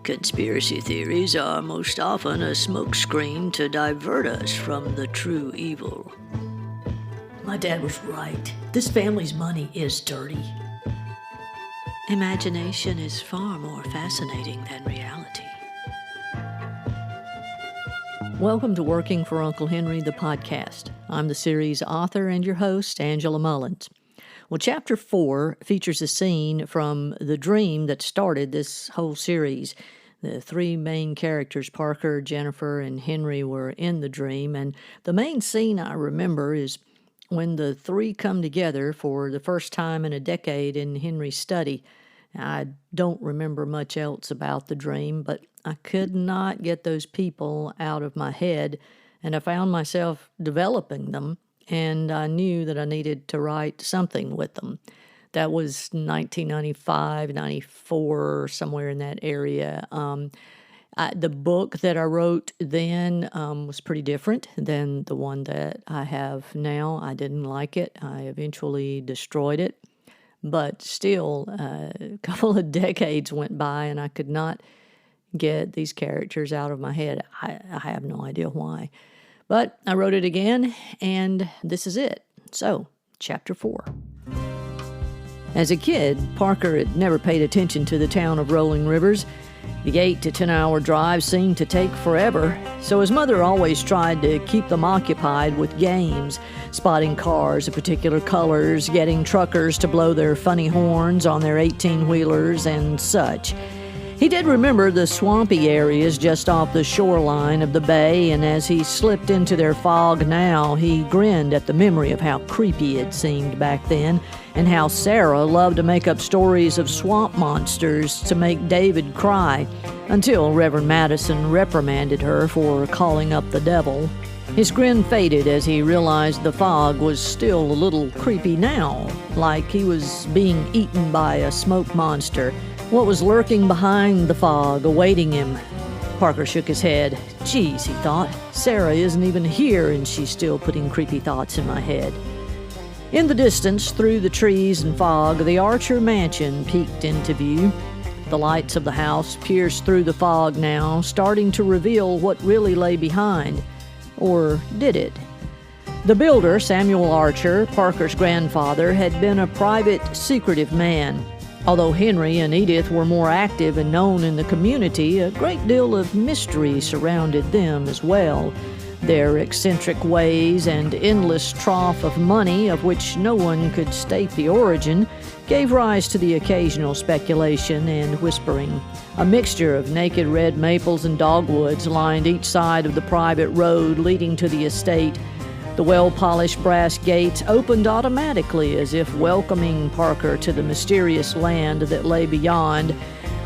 Conspiracy theories are most often a smokescreen to divert us from the true evil. My dad was right. This family's money is dirty. Imagination is far more fascinating than reality. Welcome to Working for Uncle Henry, the podcast. I'm the series author and your host, Angela Mullins. Well, Chapter 4 features a scene from the dream that started this whole series. The three main characters, Parker, Jennifer, and Henry, were in the dream, and the main scene I remember is when the three come together for the first time in a decade in Henry's study. I don't remember much else about the dream, but I could not get those people out of my head, and I found myself developing them, and I knew that I needed to write something with them. That was 1995, 94, somewhere in that area. The book that I wrote then was pretty different than the one that I have now. I didn't like it. I eventually destroyed it. But still, a couple of decades went by, and I could not get these characters out of my head. I have no idea why. But I wrote it again, and this is it. So, Chapter 4. As a kid, Parker had never paid attention to the town of Rolling Rivers. The 8 to 10 hour drive seemed to take forever, so his mother always tried to keep them occupied with games, spotting cars of particular colors, getting truckers to blow their funny horns on their 18-wheelers, and such. He did remember the swampy areas just off the shoreline of the bay, and as he slipped into their fog now, he grinned at the memory of how creepy it seemed back then, and how Sarah loved to make up stories of swamp monsters to make David cry, until Reverend Madison reprimanded her for calling up the devil. His grin faded as he realized the fog was still a little creepy now, like he was being eaten by a smoke monster. What was lurking behind the fog, awaiting him? Parker shook his head. Geez, he thought, Sarah isn't even here, and she's still putting creepy thoughts in my head. In the distance, through the trees and fog, the Archer mansion peeked into view. The lights of the house pierced through the fog now, starting to reveal what really lay behind. Or did it? The builder, Samuel Archer, Parker's grandfather, had been a private, secretive man. Although Henry and Edith were more active and known in the community, a great deal of mystery surrounded them as well. Their eccentric ways and endless trough of money, of which no one could state the origin, gave rise to the occasional speculation and whispering. A mixture of naked red maples and dogwoods lined each side of the private road leading to the estate. The well-polished brass gates opened automatically as if welcoming Parker to the mysterious land that lay beyond,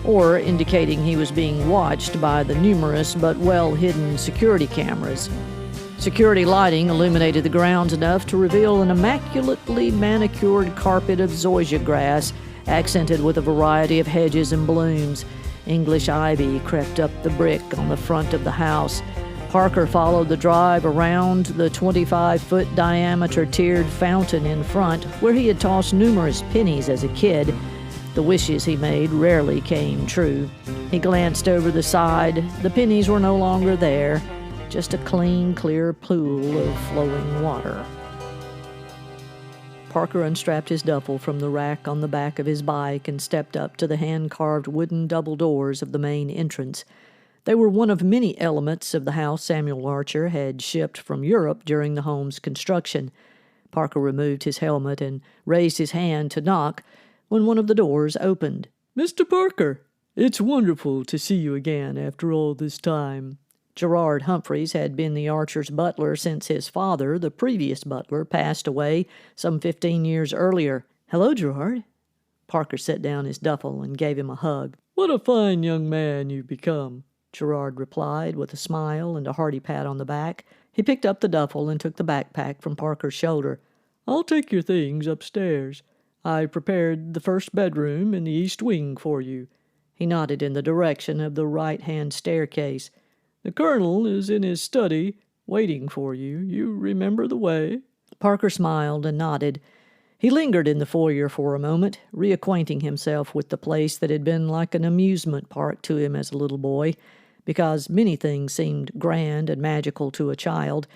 or indicating he was being watched by the numerous but well-hidden security cameras. Security lighting illuminated the grounds enough to reveal an immaculately manicured carpet of zoysia grass, accented with a variety of hedges and blooms. English ivy crept up the brick on the front of the house. Parker followed the drive around the 25-foot diameter tiered fountain in front, where he had tossed numerous pennies as a kid. The wishes he made rarely came true. He glanced over the side. The pennies were no longer there, just a clean, clear pool of flowing water. Parker unstrapped his duffel from the rack on the back of his bike and stepped up to the hand-carved wooden double doors of the main entrance. They were one of many elements of the house Samuel Archer had shipped from Europe during the home's construction. Parker removed his helmet and raised his hand to knock when one of the doors opened. "Mr. Parker, it's wonderful to see you again after all this time." Gerard Humphreys had been the Archer's butler since his father, the previous butler, passed away some 15 years earlier. "Hello, Gerard." Parker set down his duffel and gave him a hug. "What a fine young man you've become," Gerard replied with a smile and a hearty pat on the back. He picked up the duffel and took the backpack from Parker's shoulder. "I'll take your things upstairs. I prepared the first bedroom in the east wing for you." He nodded in the direction of the right-hand staircase. "The colonel is in his study, waiting for you. You remember the way?" Parker smiled and nodded. He lingered in the foyer for a moment, reacquainting himself with the place that had been like an amusement park to him as a little boy. Because many things seemed grand and magical to a child,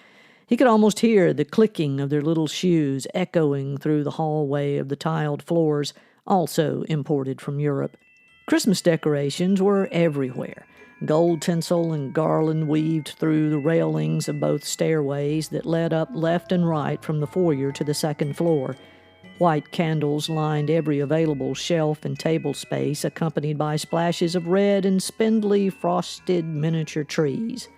he could almost hear the clicking of their little shoes echoing through the hallway of the tiled floors, also imported from Europe. Christmas decorations were everywhere. Gold tinsel and garland weaved through the railings of both stairways that led up left and right from the foyer to the second floor. White candles lined every available shelf and table space, accompanied by splashes of red and spindly frosted miniature trees.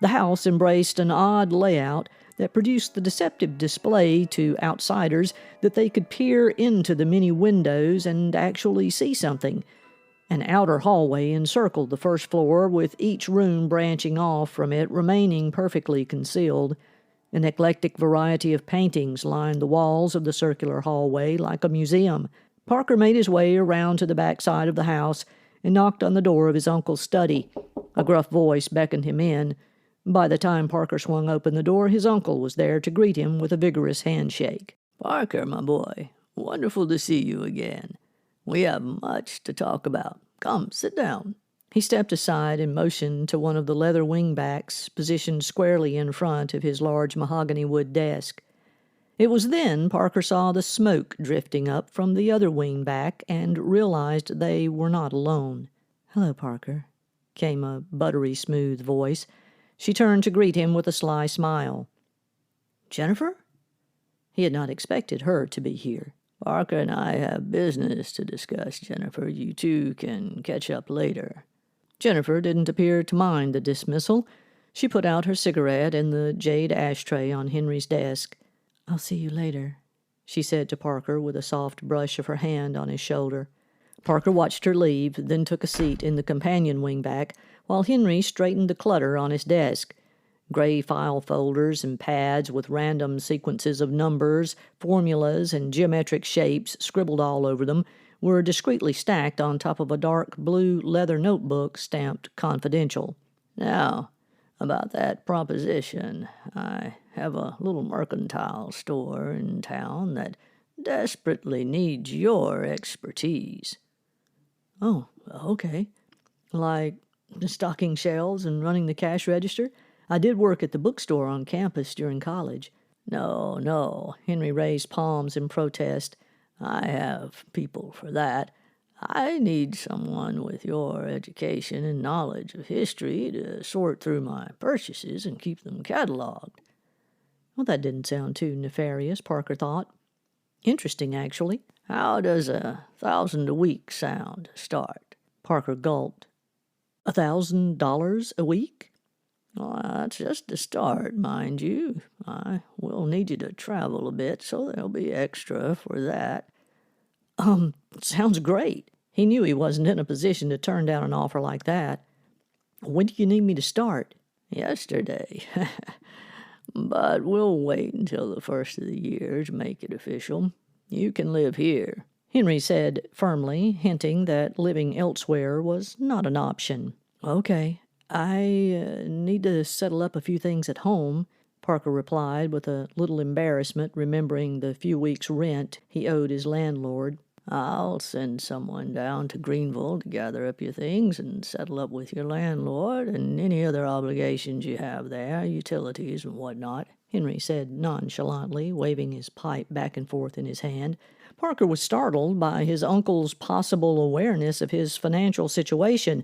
The house embraced an odd layout that produced the deceptive display to outsiders that they could peer into the many windows and actually see something. An outer hallway encircled the first floor, with each room branching off from it remaining perfectly concealed. An eclectic variety of paintings lined the walls of the circular hallway like a museum. Parker made his way around to the back side of the house and knocked on the door of his uncle's study. A gruff voice beckoned him in. By the time Parker swung open the door, his uncle was there to greet him with a vigorous handshake. "Parker, my boy, wonderful to see you again. We have much to talk about. Come, sit down." He stepped aside and motioned to one of the leather wingbacks positioned squarely in front of his large mahogany wood desk. It was then Parker saw the smoke drifting up from the other wingback and realized they were not alone. "Hello, Parker," came a buttery smooth voice. She turned to greet him with a sly smile. "Jennifer?" He had not expected her to be here. "Parker and I have business to discuss, Jennifer. You two can catch up later." Jennifer didn't appear to mind the dismissal. She put out her cigarette in the jade ashtray on Henry's desk. "I'll see you later," she said to Parker with a soft brush of her hand on his shoulder. Parker watched her leave, then took a seat in the companion wingback while Henry straightened the clutter on his desk. Gray file folders and pads with random sequences of numbers, formulas, and geometric shapes scribbled all over them were discreetly stacked on top of a dark blue leather notebook stamped confidential. "Now, about that proposition, I have a little mercantile store in town that desperately needs your expertise." "Oh, okay. Like stocking shelves and running the cash register? I did work at the bookstore on campus during college." No, Henry raised palms in protest. "I have people for that. I need someone with your education and knowledge of history to sort through my purchases and keep them cataloged." Well, that didn't sound too nefarious, Parker thought. Interesting, actually. "How does $1,000 a week sound to start?" Parker gulped. $1,000 a week? "Well, that's just a start, mind you. I will need you to travel a bit, so there'll be extra for that." Sounds great. He knew he wasn't in a position to turn down an offer like that. "When do you need me to start?" "Yesterday. But we'll wait until the first of the year to make it official. You can live here," Henry said firmly, hinting that living elsewhere was not an option. "Okay. I need to settle up a few things at home," Parker replied with a little embarrassment, remembering the few weeks' rent he owed his landlord. "I'll send someone down to Greenville to gather up your things and settle up with your landlord and any other obligations you have there, utilities and whatnot," Henry said nonchalantly, waving his pipe back and forth in his hand. Parker was startled by his uncle's possible awareness of his financial situation,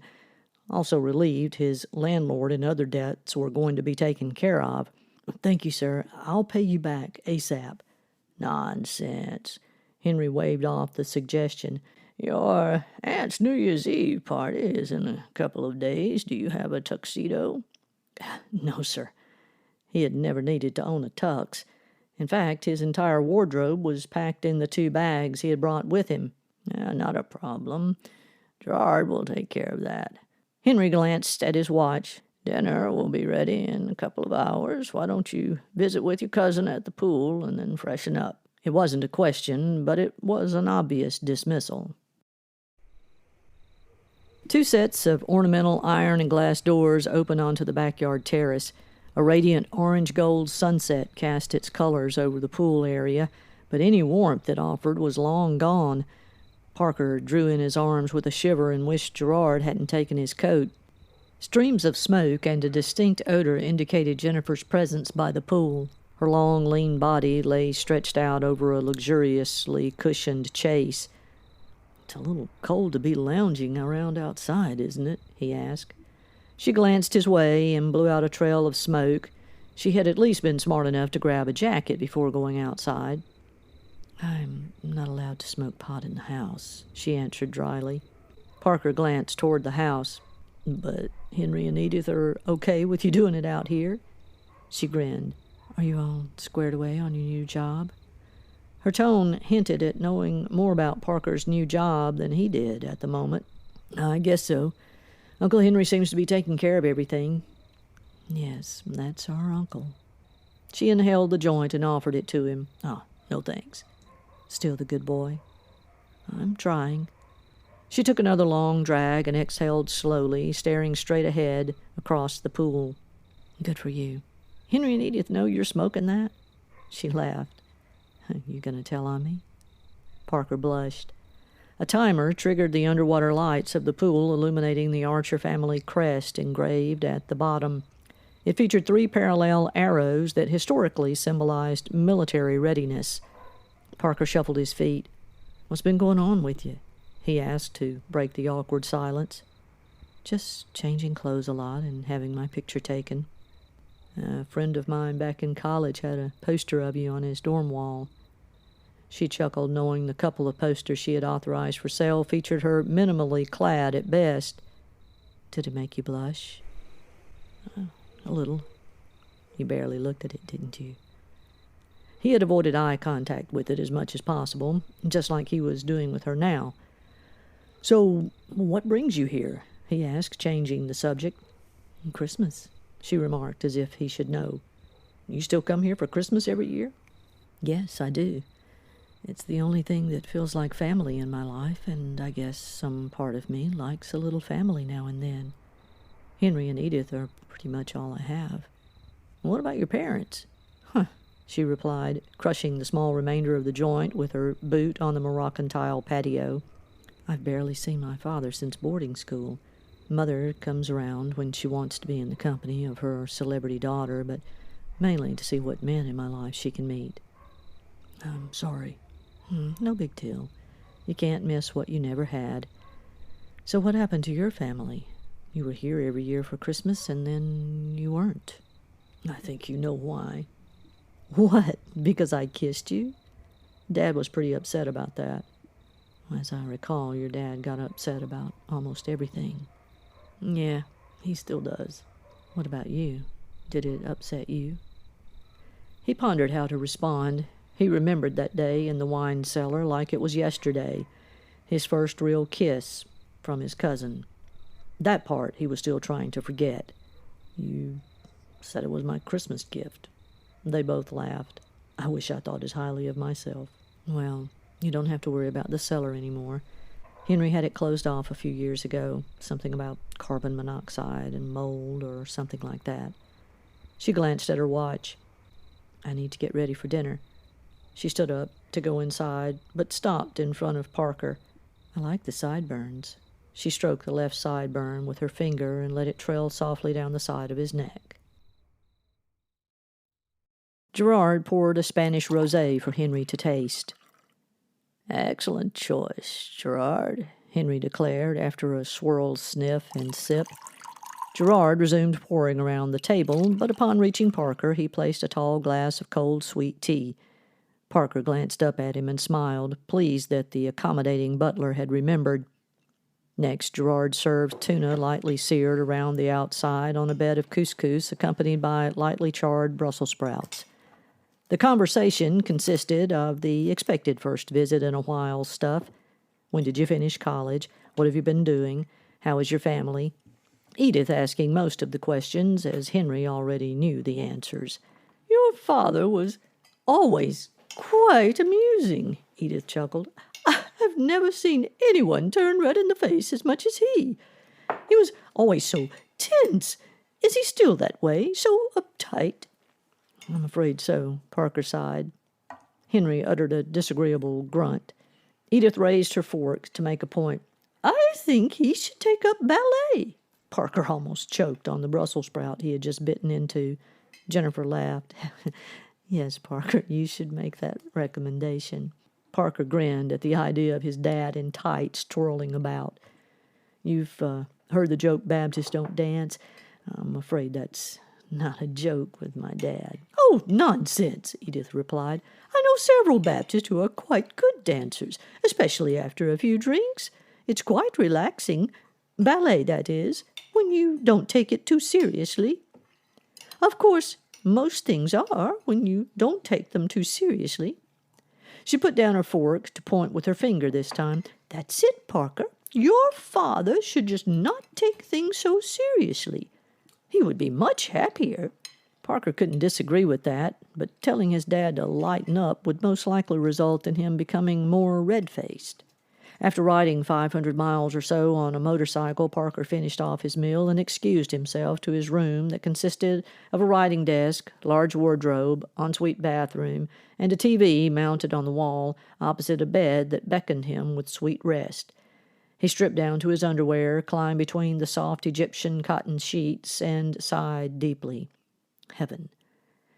also relieved his landlord and other debts were going to be taken care of. "Thank you, sir. I'll pay you back ASAP." "Nonsense." Henry waved off the suggestion. "Your aunt's New Year's Eve party is in a couple of days. Do you have a tuxedo?" "No, sir." He had never needed to own a tux. In fact, his entire wardrobe was packed in the 2 bags he had brought with him. Not a problem. Gerard will take care of that." Henry glanced at his watch. "Dinner will be ready in a couple of hours. Why don't you visit with your cousin at the pool and then freshen up?" It wasn't a question, but it was an obvious dismissal. 2 sets of ornamental iron and glass doors opened onto the backyard terrace. A radiant orange-gold sunset cast its colors over the pool area, but any warmth it offered was long gone. Parker drew in his arms with a shiver and wished Gerard hadn't taken his coat. Streams of smoke and a distinct odor indicated Jennifer's presence by the pool. Her long, lean body lay stretched out over a luxuriously cushioned chaise. "It's a little cold to be lounging around outside, isn't it?" he asked. She glanced his way and blew out a trail of smoke. She had at least been smart enough to grab a jacket before going outside. "I'm not allowed to smoke pot in the house," she answered dryly. Parker glanced toward the house. "But Henry and Edith are okay with you doing it out here?" She grinned. "Are you all squared away on your new job?" Her tone hinted at knowing more about Parker's new job than he did at the moment. "I guess so. Uncle Henry seems to be taking care of everything." "Yes, that's our uncle." She inhaled the joint and offered it to him. "Oh, no thanks." "Still the good boy?" "I'm trying." She took another long drag and exhaled slowly, staring straight ahead across the pool. "Good for you. Henry and Edith know you're smoking that?" She laughed. "You gonna tell on me?" Parker blushed. A timer triggered the underwater lights of the pool, illuminating the Archer family crest engraved at the bottom. It featured 3 parallel arrows that historically symbolized military readiness. Parker shuffled his feet. "What's been going on with you?" he asked to break the awkward silence. "Just changing clothes a lot and having my picture taken. A friend of mine back in college had a poster of you on his dorm wall." She chuckled, knowing the couple of posters she had authorized for sale featured her minimally clad at best. "Did it make you blush?" A little." "You barely looked at it, didn't you?" He had avoided eye contact with it as much as possible, just like he was doing with her now. "So, what brings you here?" he asked, changing the subject. "Christmas," she remarked, as if he should know. "You still come here for Christmas every year?" "Yes, I do. It's the only thing that feels like family in my life, and I guess some part of me likes a little family now and then. Henry and Edith are pretty much all I have." "What about your parents?" "Huh," she replied, crushing the small remainder of the joint with her boot on the Moroccan tile patio. "I've barely seen my father since boarding school. Mother comes around when she wants to be in the company of her celebrity daughter, but mainly to see what men in my life she can meet." "I'm sorry." No big deal. You can't miss what you never had. So what happened to your family? You were here every year for Christmas, and then you weren't." "I think you know why." "What? Because I kissed you?" Dad was pretty upset about that. "As I recall, your dad got upset about almost everything." "Yeah, he still does." "What about you? Did it upset you?" He pondered how to respond. He remembered that day in the wine cellar like it was yesterday, his first real kiss from his cousin. That part he was still trying to forget. "You said it was my Christmas gift." They both laughed. "I wish I thought as highly of myself." "Well, you don't have to worry about the cellar anymore. Henry had it closed off a few years ago. Something about carbon monoxide and mold or something like that." She glanced at her watch. "I need to get ready for dinner." She stood up to go inside, but stopped in front of Parker. "I like the sideburns." She stroked the left sideburn with her finger and let it trail softly down the side of his neck. Gerard poured a Spanish rosé for Henry to taste. "Excellent choice, Gerard," Henry declared after a swirl, sniff, and sip. Gerard resumed pouring around the table, but upon reaching Parker, he placed a tall glass of cold, sweet tea. Parker glanced up at him and smiled, pleased that the accommodating butler had remembered. Next, Gerard served tuna lightly seared around the outside on a bed of couscous, accompanied by lightly charred Brussels sprouts. The conversation consisted of the expected first visit in a while stuff. When did you finish college? What have you been doing? How is your family? Edith asking most of the questions, as Henry already knew the answers. "Your father was always quite amusing," Edith chuckled. "I have never seen anyone turn red in the face as much as he. He was always so tense. Is he still that way, so uptight?" "I'm afraid so," Parker sighed. Henry uttered a disagreeable grunt. Edith raised her fork to make a point. I think he should take up ballet. Parker almost choked on the Brussels sprout he had just bitten into. Jennifer laughed. Yes, Parker, you should make that recommendation. Parker grinned at the idea of his dad in tights twirling about. You've heard the joke Baptists don't dance? I'm afraid that's not a joke with my dad. Oh, nonsense, Edith replied. I know several Baptists who are quite good dancers, especially after a few drinks. It's quite relaxing. Ballet, that is, when you don't take it too seriously. Of course, most things are when you don't take them too seriously. She put down her fork to point with her finger this time. That's it, Parker. Your father should just not take things so seriously. He would be much happier. Parker couldn't disagree with that, but telling his dad to lighten up would most likely result in him becoming more red-faced. After riding 500 miles or so on a motorcycle, Parker finished off his meal and excused himself to his room that consisted of a writing desk, large wardrobe, ensuite bathroom, and a TV mounted on the wall opposite a bed that beckoned him with sweet rest. He stripped down to his underwear, climbed between the soft Egyptian cotton sheets, and sighed deeply. Heaven.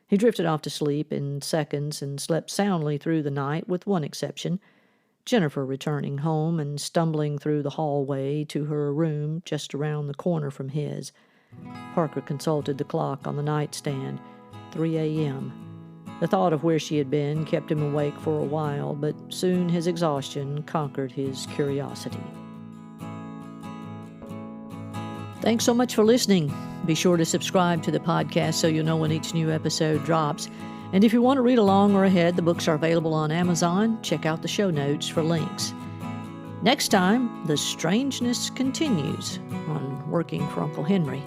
He drifted off to sleep in seconds and slept soundly through the night, with one exception. Jennifer returning home and stumbling through the hallway to her room just around the corner from his. Parker consulted the clock on the nightstand. 3 a.m. The thought of where she had been kept him awake for a while, but soon his exhaustion conquered his curiosity. Thanks so much for listening. Be sure to subscribe to the podcast so you'll know when each new episode drops. And if you want to read along or ahead, the books are available on Amazon. Check out the show notes for links. Next time, the strangeness continues on Working for Uncle Henry.